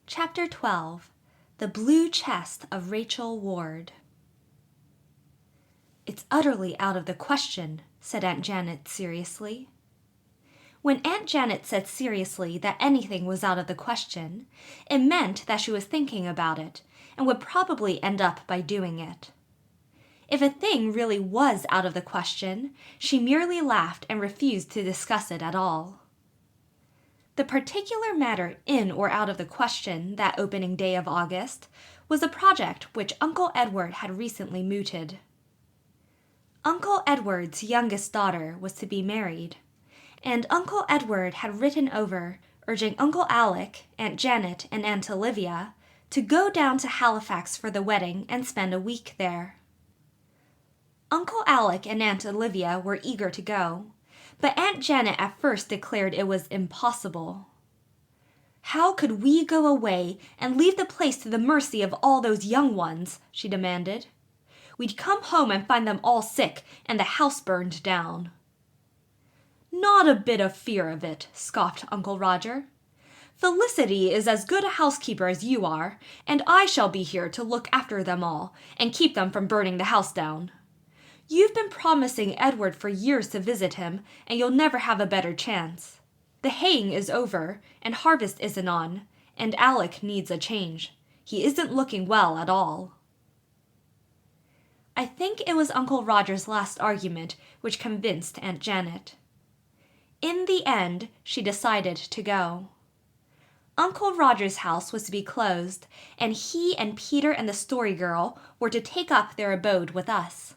Chapter 12. The Blue Chest of Rachel Ward. "It's utterly out of the question," said Aunt Janet seriously. When Aunt Janet said seriously that anything was out of the question, it meant that she was thinking about it, and would probably end up by doing it. If a thing really was out of the question, she merely laughed and refused to discuss it at all. The particular matter in or out of the question that opening day of August was a project which Uncle Edward had recently mooted. Uncle Edward's youngest daughter was to be married, and Uncle Edward had written over, urging Uncle Alec, Aunt Janet, and Aunt Olivia to go down to Halifax for the wedding and spend a week there. Uncle Alec and Aunt Olivia were eager to go, but Aunt Janet at first declared it was impossible. "How could we go away and leave the place to the mercy of all those young ones?" she demanded. "We'd come home and find them all sick and the house burned down." "Not a bit of fear of it," scoffed Uncle Roger. "Felicity is as good a housekeeper as you are, and I shall be here to look after them all and keep them from burning the house down. You've been promising Edward for years to visit him, and you'll never have a better chance. The haying is over, and harvest isn't on, and Alec needs a change. He isn't looking well at all." I think it was Uncle Roger's last argument which convinced Aunt Janet. In the end, she decided to go. Uncle Roger's house was to be closed, and he and Peter and the Story Girl were to take up their abode with us.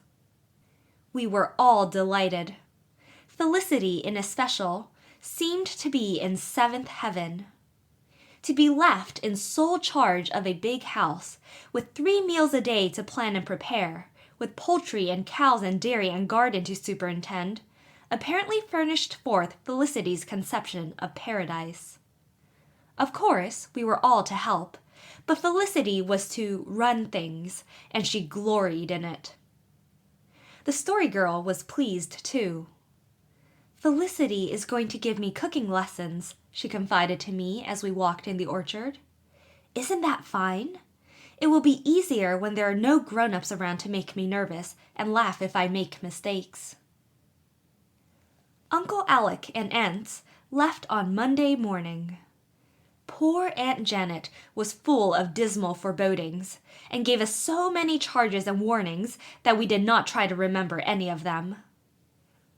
We were all delighted. Felicity, in especial, seemed to be in seventh heaven. To be left in sole charge of a big house, with 3 meals a day to plan and prepare, with poultry and cows and dairy and garden to superintend, apparently furnished forth Felicity's conception of paradise. Of course, we were all to help, but Felicity was to run things, and she gloried in it. The Story Girl was pleased, too. "Felicity is going to give me cooking lessons," she confided to me as we walked in the orchard. "Isn't that fine? It will be easier when there are no grown-ups around to make me nervous and laugh if I make mistakes." Uncle Alec and aunts left on Monday morning. Poor Aunt Janet was full of dismal forebodings, and gave us so many charges and warnings that we did not try to remember any of them.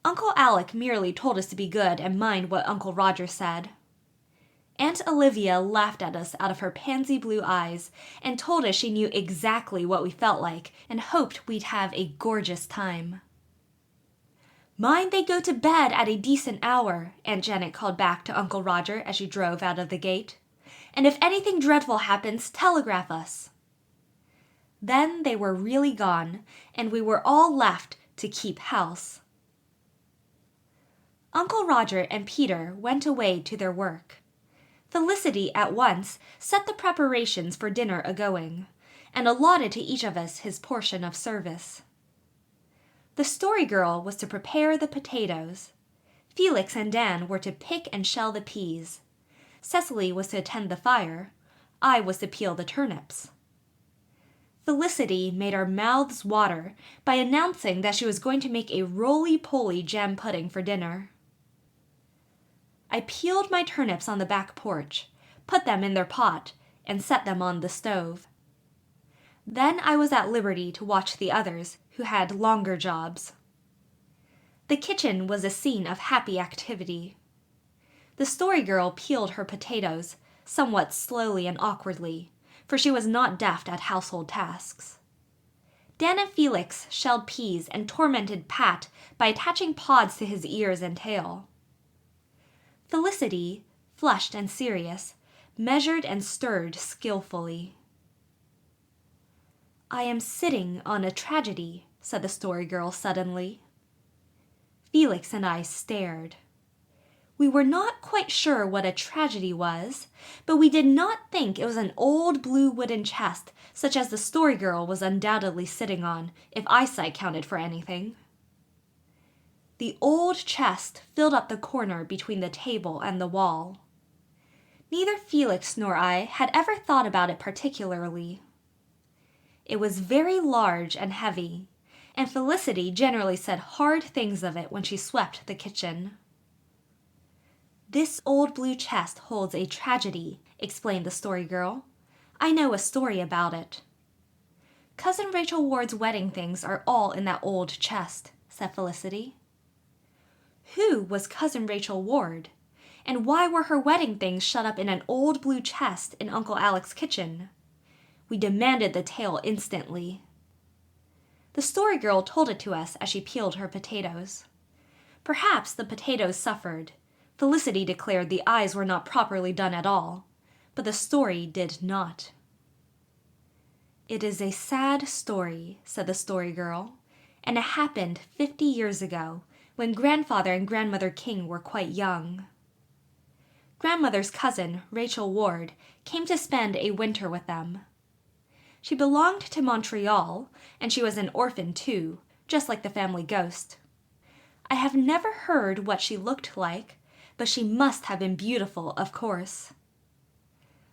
Uncle Alec merely told us to be good and mind what Uncle Roger said. Aunt Olivia laughed at us out of her pansy blue eyes and told us she knew exactly what we felt like and hoped we'd have a gorgeous time. "Mind they go to bed at a decent hour," Aunt Janet called back to Uncle Roger as she drove out of the gate. "And if anything dreadful happens, telegraph us." Then they were really gone, and we were all left to keep house. Uncle Roger and Peter went away to their work. Felicity at once set the preparations for dinner a-going, and allotted to each of us his portion of service. The Story Girl was to prepare the potatoes. Felix and Dan were to pick and shell the peas. Cecily was to attend the fire. I was to peel the turnips. Felicity made our mouths water by announcing that she was going to make a roly-poly jam pudding for dinner. I peeled my turnips on the back porch, put them in their pot, and set them on the stove. Then I was at liberty to watch the others, who had longer jobs. The kitchen was a scene of happy activity. The Story Girl peeled her potatoes, somewhat slowly and awkwardly, for she was not deft at household tasks. Dan and Felix shelled peas and tormented Pat by attaching pods to his ears and tail. Felicity, flushed and serious, measured and stirred skillfully. "I am sitting on a tragedy," said the Story Girl suddenly. Felix and I stared. We were not quite sure what a tragedy was, but we did not think it was an old blue wooden chest such as the Story Girl was undoubtedly sitting on, if eyesight counted for anything. The old chest filled up the corner between the table and the wall. Neither Felix nor I had ever thought about it particularly. It was very large and heavy, and Felicity generally said hard things of it when she swept the kitchen. "This old blue chest holds a tragedy," explained the Story Girl. "I know a story about it." "Cousin Rachel Ward's wedding things are all in that old chest," said Felicity. Who was Cousin Rachel Ward? And why were her wedding things shut up in an old blue chest in Uncle Alec's kitchen? We demanded the tale instantly. The Story Girl told it to us as she peeled her potatoes. Perhaps the potatoes suffered. Felicity declared the eyes were not properly done at all, but the story did not. "It is a sad story," said the Story Girl, "and it happened 50 years ago, when Grandfather and Grandmother King were quite young. Grandmother's cousin, Rachel Ward, came to spend a winter with them. She belonged to Montreal, and she was an orphan too, just like the family ghost. I have never heard what she looked like, but she must have been beautiful, of course."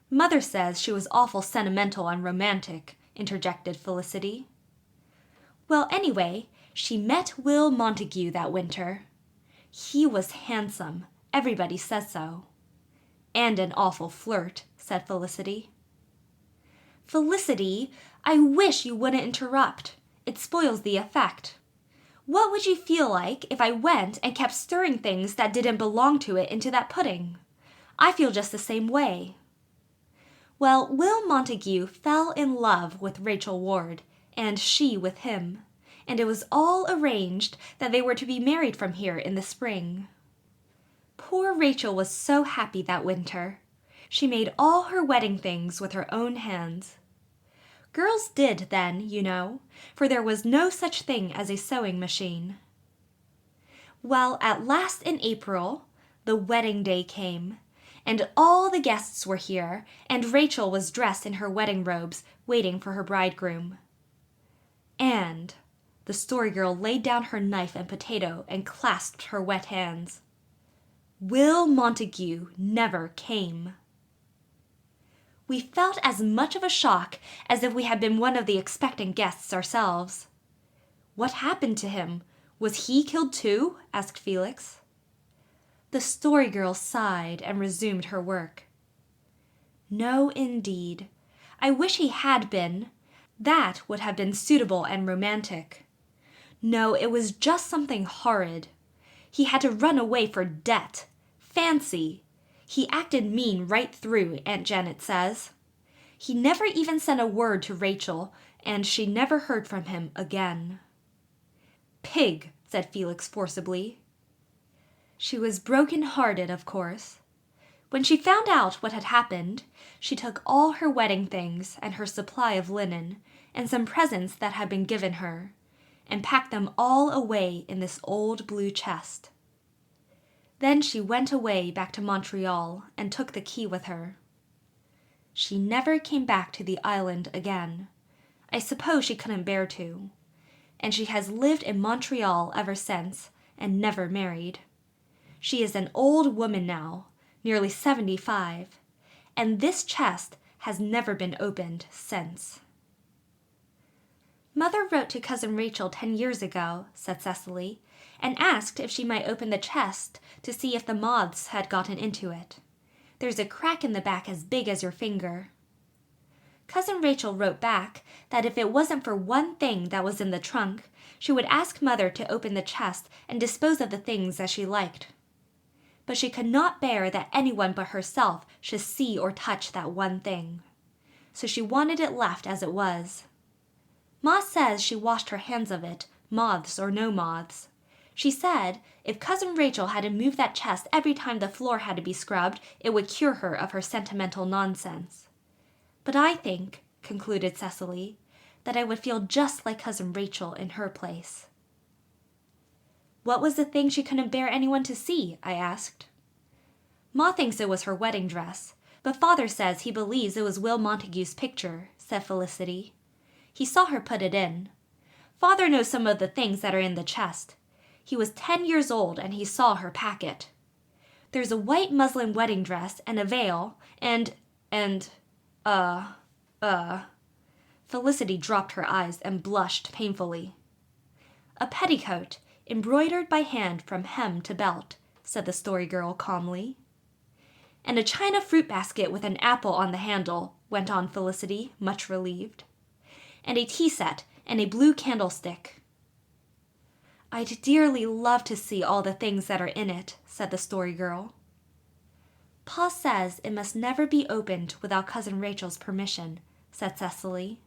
"Mother says she was awful sentimental and romantic," interjected Felicity. "Well, anyway, she met Will Montague that winter. He was handsome. Everybody says so." "And an awful flirt," said Felicity. "Felicity, I wish you wouldn't interrupt. It spoils the effect. What would you feel like if I went and kept stirring things that didn't belong to it into that pudding? I feel just the same way." "Well, Will Montague fell in love with Rachel Ward, and she with him, and it was all arranged that they were to be married from here in the spring. Poor Rachel was so happy that winter. She made all her wedding things with her own hands. Girls did then, you know, for there was no such thing as a sewing machine. Well, at last in April, the wedding day came, and all the guests were here, and Rachel was dressed in her wedding robes, waiting for her bridegroom. And the Story Girl laid down her knife and potato and clasped her wet hands. Will Montague never came. We felt as much of a shock as if we had been one of the expectant guests ourselves. "What happened to him? Was he killed too?" asked Felix. The Story Girl sighed and resumed her work. "No, indeed. I wish he had been. That would have been suitable and romantic. No, it was just something horrid. He had to run away for debt. Fancy! He acted mean right through, Aunt Janet says. He never even sent a word to Rachel, and she never heard from him again." "Pig," said Felix forcibly. "She was broken-hearted, of course. When she found out what had happened, she took all her wedding things and her supply of linen, and some presents that had been given her, and packed them all away in this old blue chest. Then she went away back to Montreal and took the key with her. She never came back to the island again. I suppose she couldn't bear to. And she has lived in Montreal ever since, and never married. She is an old woman now, nearly 75, and this chest has never been opened since." "Mother wrote to Cousin Rachel 10 years ago," said Cecily, "and asked if she might open the chest to see if the moths had gotten into it. There's a crack in the back as big as your finger. Cousin Rachel wrote back that if it wasn't for one thing that was in the trunk, she would ask Mother to open the chest and dispose of the things as she liked. But she could not bear that anyone but herself should see or touch that one thing. So she wanted it left as it was. Ma says she washed her hands of it, moths or no moths. She said if Cousin Rachel had to move that chest every time the floor had to be scrubbed, it would cure her of her sentimental nonsense. But I think," concluded Cecily, "that I would feel just like Cousin Rachel in her place." "What was the thing she couldn't bear anyone to see?" I asked. "Ma thinks it was her wedding dress, but Father says he believes it was Will Montague's picture," said Felicity. "He saw her put it in. Father knows some of the things that are in the chest. He was 10 years old and he saw her pack it. There's a white muslin wedding dress and a veil and, uh... Felicity dropped her eyes and blushed painfully. A petticoat, embroidered by hand from hem to belt, said the Story Girl calmly. And a china fruit basket with an apple on the handle, went on Felicity, much relieved. And a tea set and a blue candlestick. I'd dearly love to see all the things that are in it, said the Story Girl. Pa says it must never be opened without Cousin Rachel's permission, said Cecily.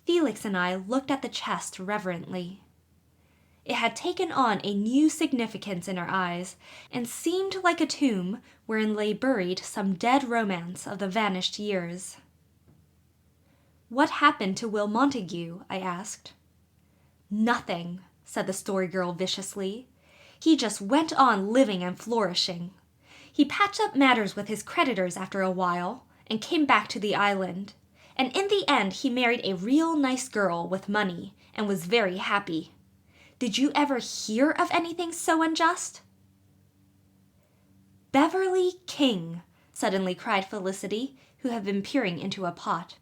Felix and I looked at the chest reverently. It had taken on a new significance in our eyes, and seemed like a tomb wherein lay buried some dead romance of the vanished years. What happened to Will Montague? I asked. Nothing, said the Story Girl viciously. He just went on living and flourishing. He patched up matters with his creditors after a while, and came back to the island. And in the end he married a real nice girl with money, and was very happy. Did you ever hear of anything so unjust? Beverly King, suddenly cried Felicity, who had been peering into a pot.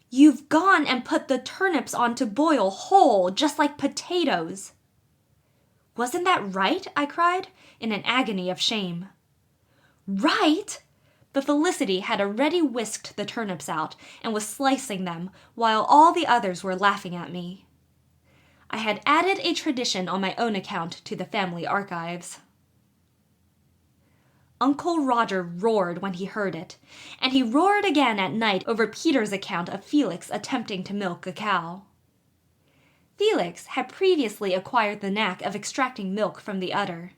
You've gone and put the turnips on to boil whole, just like potatoes. Wasn't that right? I cried, in an agony of shame. Right? But Felicity had already whisked the turnips out and was slicing them, while all the others were laughing at me. I had added a tradition on my own account to the family archives. Uncle Roger roared when he heard it, and he roared again at night over Peter's account of Felix attempting to milk a cow. Felix had previously acquired the knack of extracting milk from the udder,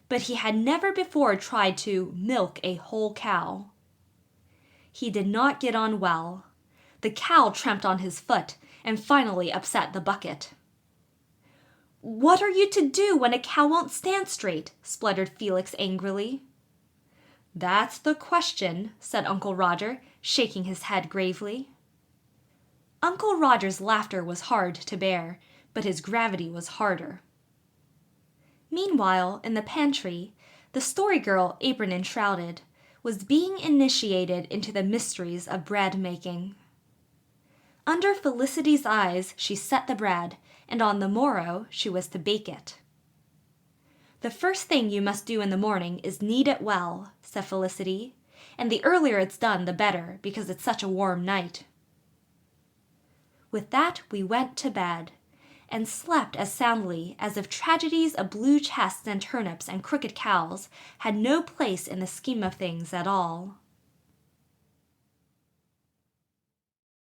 but he had never before tried to milk a whole cow. He did not get on well. The cow tramped on his foot and finally upset the bucket. What are you to do when a cow won't stand straight? Spluttered Felix angrily. That's the question, said Uncle Roger, shaking his head gravely. Uncle Roger's laughter was hard to bear, but his gravity was harder. Meanwhile, in the pantry, the Story Girl, apron enshrouded, was being initiated into the mysteries of bread making. Under Felicity's eyes she set the bread, and on the morrow she was to bake it. The first thing you must do in the morning is knead it well, said Felicity, and the earlier it's done the better, because it's such a warm night. With that we went to bed, and slept as soundly as if tragedies of blue chests and turnips and crooked cows had no place in the scheme of things at all.